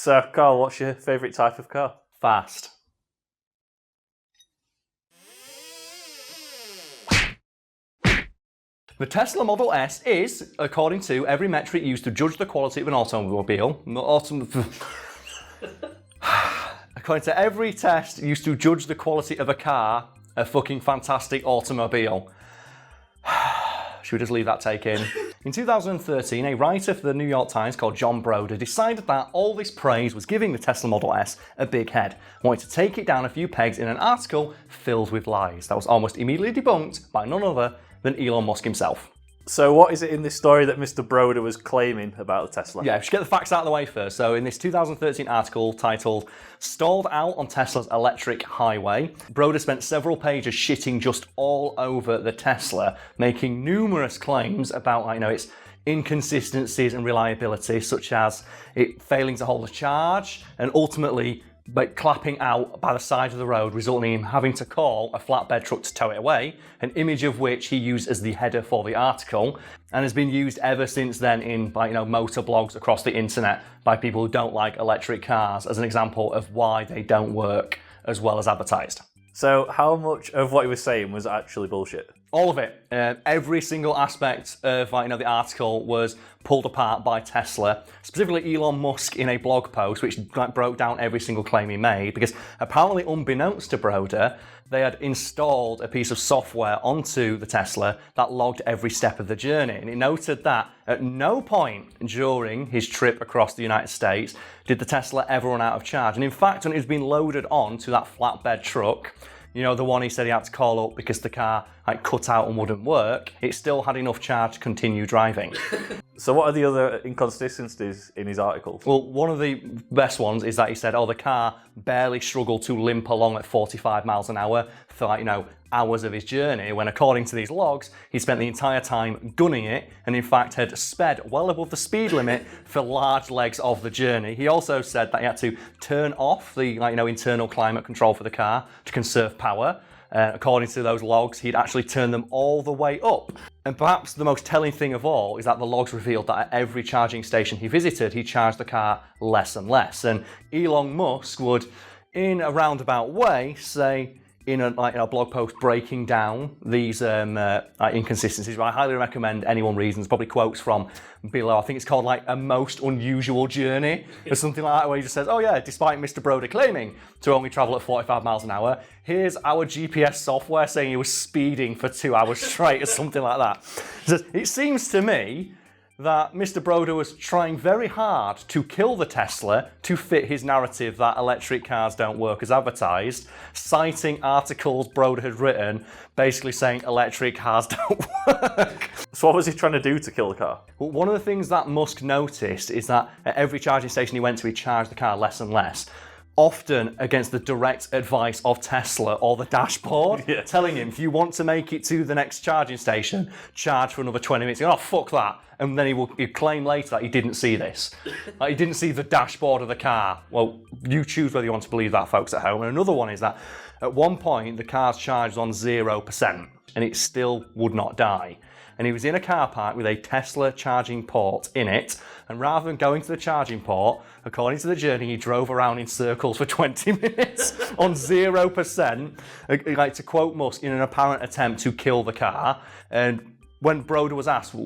So, Karl, what's your favourite type of car? Fast. The Tesla Model S is, according to every metric used to judge the quality of an automobile, according to every test used to judge the quality of a car, a fucking fantastic automobile. Should we just leave that take in? In 2013, a writer for the New York Times called John Broder decided that all this praise was giving the Tesla Model S a big head, wanted to take it down a few pegs in an article filled with lies that was almost immediately debunked by none other than Elon Musk himself. So what is it in this story that Mr. Broder was claiming about the Tesla? Yeah, we should get the facts out of the way first. So in this 2013 article titled Stalled Out on Tesla's Electric Highway, Broder spent several pages shitting just all over the Tesla, making numerous claims about, its inconsistencies and reliability, such as it failing to hold a charge and ultimately clapping out by the side of the road, resulting in him having to call a flatbed truck to tow it away, an image of which he used as the header for the article, and has been used ever since then in motor blogs across the internet by people who don't like electric cars as an example of why they don't work as well as advertised. So how much of what he was saying was actually bullshit? All of it. Every single aspect of the article was pulled apart by Tesla, specifically Elon Musk in a blog post which broke down every single claim he made, because apparently unbeknownst to Broder, they had installed a piece of software onto the Tesla that logged every step of the journey. And it noted that at no point during his trip across the United States did the Tesla ever run out of charge. And in fact, when it was being loaded onto that flatbed truck, the one he said he had to call up because the car cut out and wouldn't work, it still had enough charge to continue driving. So what are the other inconsistencies in his article? Well, one of the best ones is that he said, the car barely struggled to limp along at 45 miles an hour for hours of his journey, when according to these logs, he spent the entire time gunning it and in fact had sped well above the speed limit for large legs of the journey. He also said that he had to turn off the internal climate control for the car to conserve power. According to those logs, he'd actually turned them all the way up. And perhaps the most telling thing of all is that the logs revealed that at every charging station he visited, he charged the car less and less. And Elon Musk would, in a roundabout way, say in a blog post breaking down these inconsistencies. I highly recommend anyone reads. There's probably quotes from below. I think it's called a most unusual journey or something like that, where he just says, despite Mr. Broder claiming to only travel at 45 miles an hour, here's our GPS software saying he was speeding for 2 hours straight or something like that. He says, it seems to me that Mr. Broder was trying very hard to kill the Tesla to fit his narrative that electric cars don't work as advertised, citing articles Broder had written basically saying electric cars don't work. So what was he trying to do to kill the car? Well, one of the things that Musk noticed is that at every charging station he went to, he charged the car less and less, often against the direct advice of Tesla or the dashboard, telling him, if you want to make it to the next charging station, charge for another 20 minutes. Fuck that. And then he'd claim later that he didn't see this. He didn't see the dashboard of the car. Well, you choose whether you want to believe that, folks at home. And another one is that at one point, the car's charge was on 0%, and it still would not die. And he was in a car park with a Tesla charging port in it, and rather than going to the charging port, according to the journey, he drove around in circles for 20 minutes on 0%, to quote Musk, in an apparent attempt to kill the car. And when Broder was asked,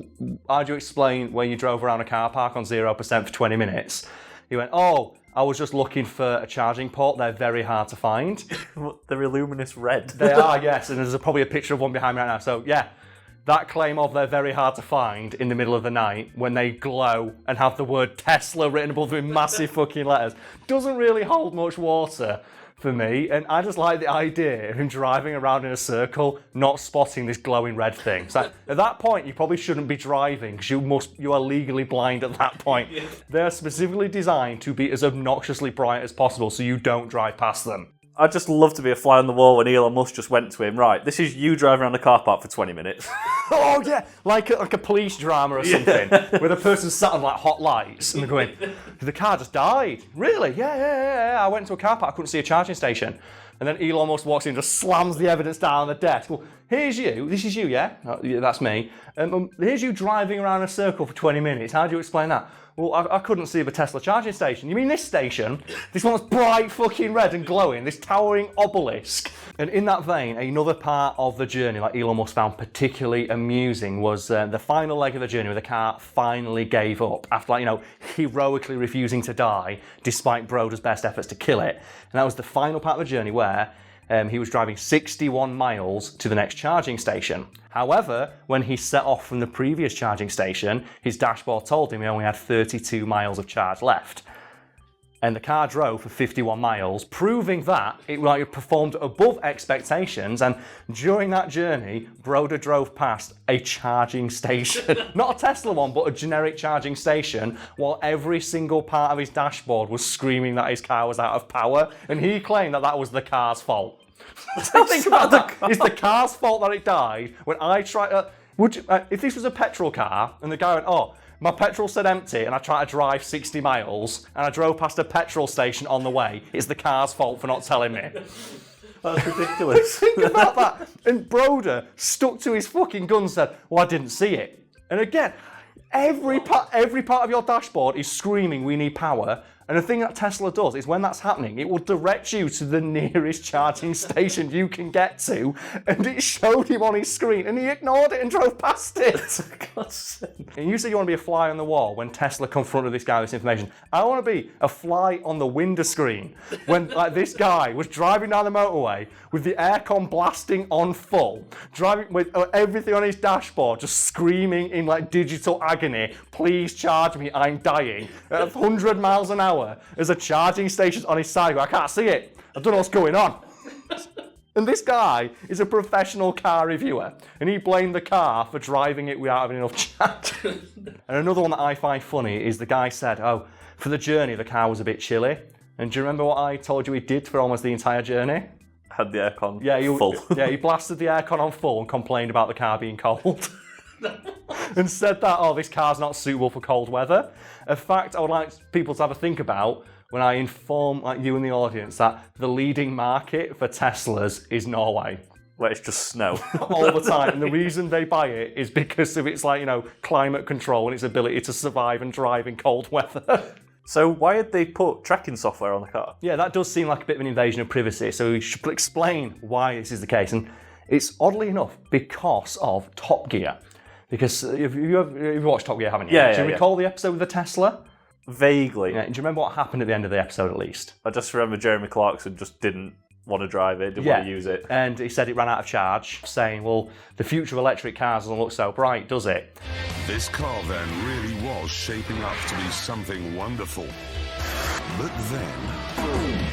how do you explain when you drove around a car park on 0% for 20 minutes? He went, I was just looking for a charging port. They're very hard to find. They're luminous red. They are, yes, and there's probably a picture of one behind me right now. So, yeah. That claim of they're very hard to find in the middle of the night when they glow and have the word Tesla written above them in massive fucking letters doesn't really hold much water for me. And I just like the idea of him driving around in a circle, not spotting this glowing red thing. So at that point, you probably shouldn't be driving because you are legally blind at that point. They're specifically designed to be as obnoxiously bright as possible so you don't drive past them. I'd just love to be a fly on the wall when Elon Musk just went to him, right, this is you driving around the car park for 20 minutes. Oh, yeah, like a police drama or something, where the person sat on hot lights and they're going, the car just died. Really? Yeah. I went to a car park, I couldn't see a charging station. And then Elon Musk walks in and just slams the evidence down on the desk. Well, here's you. This is you, yeah? Yeah, that's me. Here's you driving around in a circle for 20 minutes. How do you explain that? Well, I couldn't see the Tesla charging station. You mean this station? This one that's bright fucking red and glowing, this towering obelisk. And in that vein, another part of the journey that Elon Musk found particularly amusing was the final leg of the journey where the car finally gave up after, like, you know, heroically refusing to die despite Broder's best efforts to kill it. And that was the final part of the journey where he was driving 61 miles to the next charging station. However, when he set off from the previous charging station, his dashboard told him he only had 32 miles of charge left. And the car drove for 51 miles, proving that it performed above expectations. And during that journey, Broder drove past a charging station. Not a Tesla one, but a generic charging station, while every single part of his dashboard was screaming that his car was out of power. And he claimed that that was the car's fault. Think about that. It's the car's fault that it died. When I tried, if this was a petrol car and the guy went, oh, my petrol said empty and I tried to drive 60 miles and I drove past a petrol station on the way, it's the car's fault for not telling me. That's ridiculous. Think about that. And Broder stuck to his fucking gun and said, well, I didn't see it. And again, every part of your dashboard is screaming, we need power. And the thing that Tesla does is when that's happening, it will direct you to the nearest charging station you can get to. And it showed him on his screen and he ignored it and drove past it. And you say you want to be a fly on the wall when Tesla confronted this guy with this information. I want to be a fly on the window screen when this guy was driving down the motorway with the aircon blasting on full, driving with everything on his dashboard, just screaming in digital agony, please charge me, I'm dying, at 100 miles an hour. There's a charging station on his side. I can't see it. I don't know what's going on. And this guy is a professional car reviewer, and he blamed the car for driving it without having enough charge. And another one that I find funny is the guy said, oh, for the journey, the car was a bit chilly. And do you remember what I told you he did for almost the entire journey? Had the aircon full. Yeah, he blasted the aircon on full and complained about the car being cold. And said that, oh, this car's not suitable for cold weather. A fact I would like people to have a think about when I inform you and the audience that the leading market for Teslas is Norway. Where it's just snow. All the time. And the reason they buy it is because of its climate control and its ability to survive and drive in cold weather. So why did they put tracking software on the car? Yeah, that does seem like a bit of an invasion of privacy. So we should explain why this is the case. And it's oddly enough because of Top Gear. Because you've watched Top Gear, haven't you? Yeah. Do you recall the episode with the Tesla? Vaguely. Yeah. Do you remember what happened at the end of the episode at least? I just remember Jeremy Clarkson just didn't want to drive it, didn't want to use it. And he said it ran out of charge, saying, well, the future of electric cars doesn't look so bright, does it? This car then really was shaping up to be something wonderful. But then...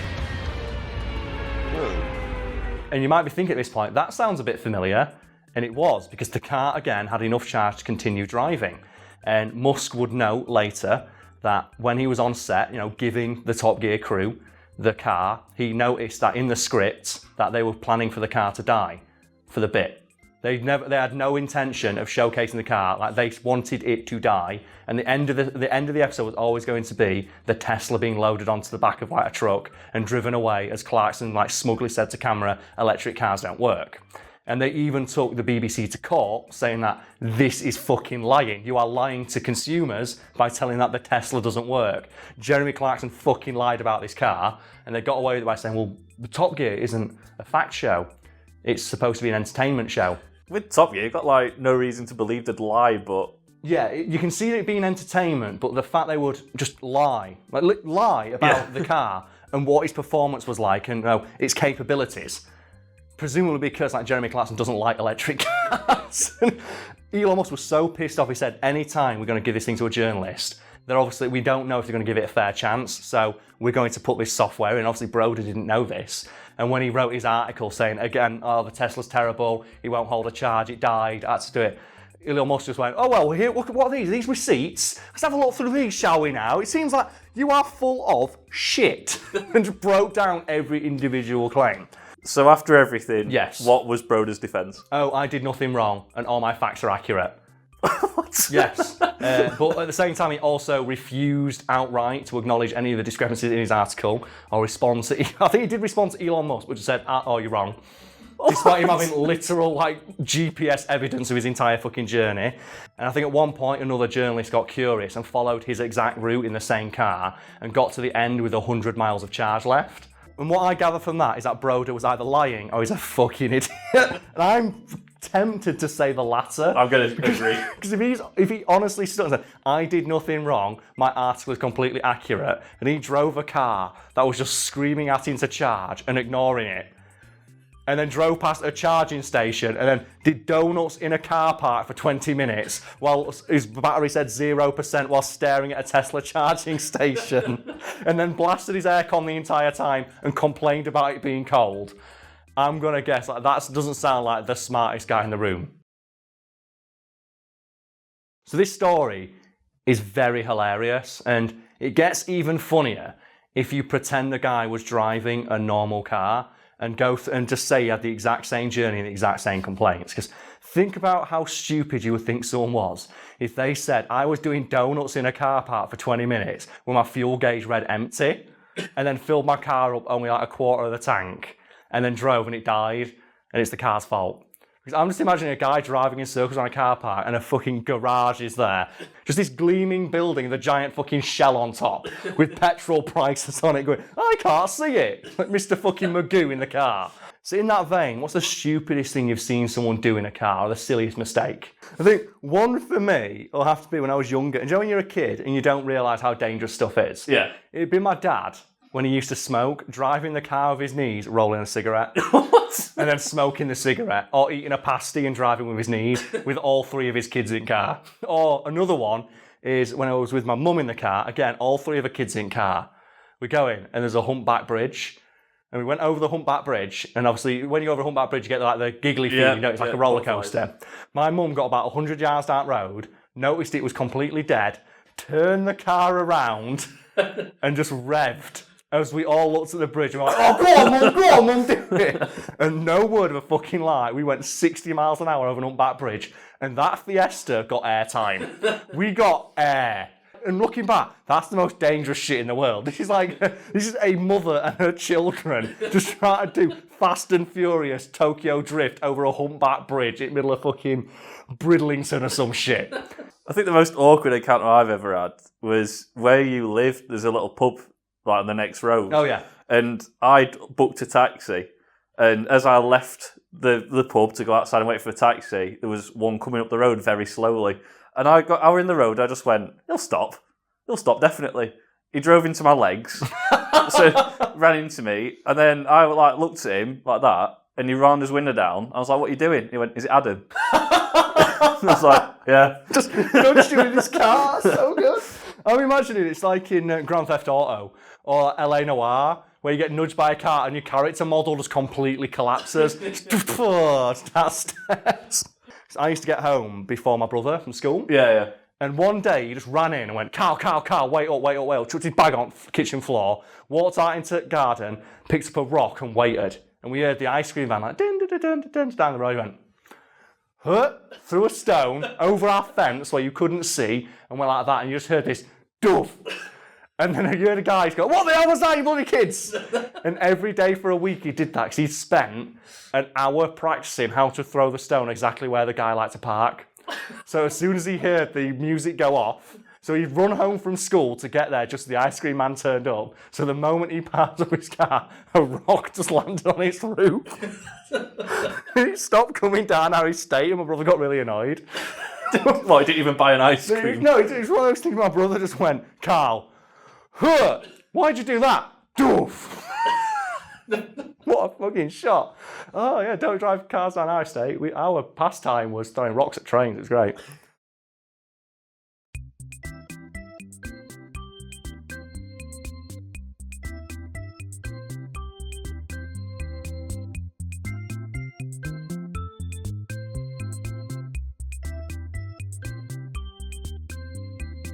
And you might be thinking at this point, that sounds a bit familiar. And it was, because the car, again, had enough charge to continue driving. And Musk would note later that when he was on set, giving the Top Gear crew the car, he noticed that in the script that they were planning for the car to die for the bit. They had no intention of showcasing the car. They wanted it to die. And the end of the episode was always going to be the Tesla being loaded onto the back of a truck and driven away, as Clarkson smugly said to camera, electric cars don't work. And they even took the BBC to court saying that this is fucking lying. You are lying to consumers by telling that the Tesla doesn't work. Jeremy Clarkson fucking lied about this car, and they got away with it by saying, well, the Top Gear isn't a fact show. It's supposed to be an entertainment show. With Top Gear, you've got no reason to believe they'd lie, but... Yeah, you can see it being entertainment, but the fact they would just lie about the car and what its performance was like and its capabilities. Presumably because Jeremy Clarkson doesn't like electric cars. Elon Musk was so pissed off, he said, anytime we're going to give this thing to a journalist, then obviously we don't know if they're going to give it a fair chance, so we're going to put this software in. Obviously Broder didn't know this. And when he wrote his article saying, again, oh, the Tesla's terrible, it won't hold a charge, it died, I had to do it. Elon Musk just went, oh, well, here, what are these? Are these receipts? Let's have a look through these, shall we now? It seems like you are full of shit. And just broke down every individual claim. So after everything, yes. What was Broder's defence? Oh, I did nothing wrong, and all my facts are accurate. What? Yes. But at the same time, he also refused outright to acknowledge any of the discrepancies in his article or respond to... I think he did respond to Elon Musk, which said, oh, you're wrong. Despite him having literal, GPS evidence of his entire fucking journey. And I think at one point, another journalist got curious and followed his exact route in the same car and got to the end with 100 miles of charge left. And what I gather from that is that Broder was either lying or he's a fucking idiot. And I'm tempted to say the latter. I'm going to agree. Because if he honestly stood and said, I did nothing wrong, my article is completely accurate, and he drove a car that was just screaming at him to charge and ignoring it, and then drove past a charging station and then did donuts in a car park for 20 minutes while his battery said 0% while staring at a Tesla charging station and then blasted his aircon the entire time and complained about it being cold. I'm going to guess that doesn't sound like the smartest guy in the room. So this story is very hilarious, and it gets even funnier if you pretend the guy was driving a normal car and and just say he had the exact same journey and the exact same complaints. Because think about how stupid you would think someone was if they said, I was doing donuts in a car park for 20 minutes when my fuel gauge read empty, and then filled my car up only a quarter of the tank, and then drove and it died, and it's the car's fault. Because I'm just imagining a guy driving in circles around a car park and a fucking garage is there. Just this gleaming building with a giant fucking shell on top with petrol prices on it going, I can't see it. Like Mr. fucking Magoo in the car. So in that vein, what's the stupidest thing you've seen someone do in a car, or the silliest mistake? I think one for me will have to be when I was younger. And you know when you're a kid and you don't realise how dangerous stuff is? Yeah. It'd be my dad, when he used to smoke, driving the car with his knees, rolling a cigarette. What? And then smoking the cigarette, or eating a pasty and driving with his knees, with all three of his kids in car. Or another one is when I was with my mum in the car, again, all three of her kids in car. We go in, and there's a humpback bridge, and we went over the humpback bridge, and obviously when you go over a humpback bridge, you get the giggly feeling, it's like a roller coaster. My mum got about 100 yards down the road, noticed it was completely dead, turned the car around, and just revved. As we all looked at the bridge and were like, oh, go on, mum, do it. And no word of a fucking lie, we went 60 miles an hour over an humpback bridge, and that Fiesta got airtime. We got air. And looking back, that's the most dangerous shit in the world. This is a mother and her children just trying to do Fast and Furious Tokyo Drift over a humpback bridge in the middle of fucking Bridlington or some shit. I think the most awkward encounter I've ever had was where you live, there's a little pub on the next road. Oh, yeah. And I'd booked a taxi, and as I left the pub to go outside and wait for a taxi, there was one coming up the road very slowly. And I were in the road, I just went, he'll stop definitely. He drove into my legs, so ran into me, and then I looked at him like that, and he round his window down. I was like, what are you doing? He went, is it Adam? I was like, yeah. Just nudged him in his car, so good. I'm imagining it's like in Grand Theft Auto or LA Noire, where you get nudged by a car and your character model just completely collapses. That's stairs. I used to get home before my brother from school. Yeah. And one day he just ran in and went, Karl, wait up. Chucked his bag on the kitchen floor, walked out into the garden, picked up a rock and waited. And we heard the ice cream van like, dun, dun, dun, dun, dun, down the road. He went, threw a stone over our fence where you couldn't see, and went like that, and you just heard this doof. And then you heard a guy go, what the hell was that, you bloody kids? And every day for a week he did that, because he'd spent an hour practicing how to throw the stone exactly where the guy liked to park. So as soon as he heard the music go off, so he'd run home from school to get there just as the ice cream man turned up. So the moment he parked up his car, a rock just landed on his roof. He stopped coming down our estate, and my brother got really annoyed. Well, he didn't even buy an ice cream. No, it's one of those things. My brother just went, Karl, why'd you do that? Doof. What a fucking shot. Oh yeah, don't drive cars down our estate. Our pastime was throwing rocks at trains. It was great.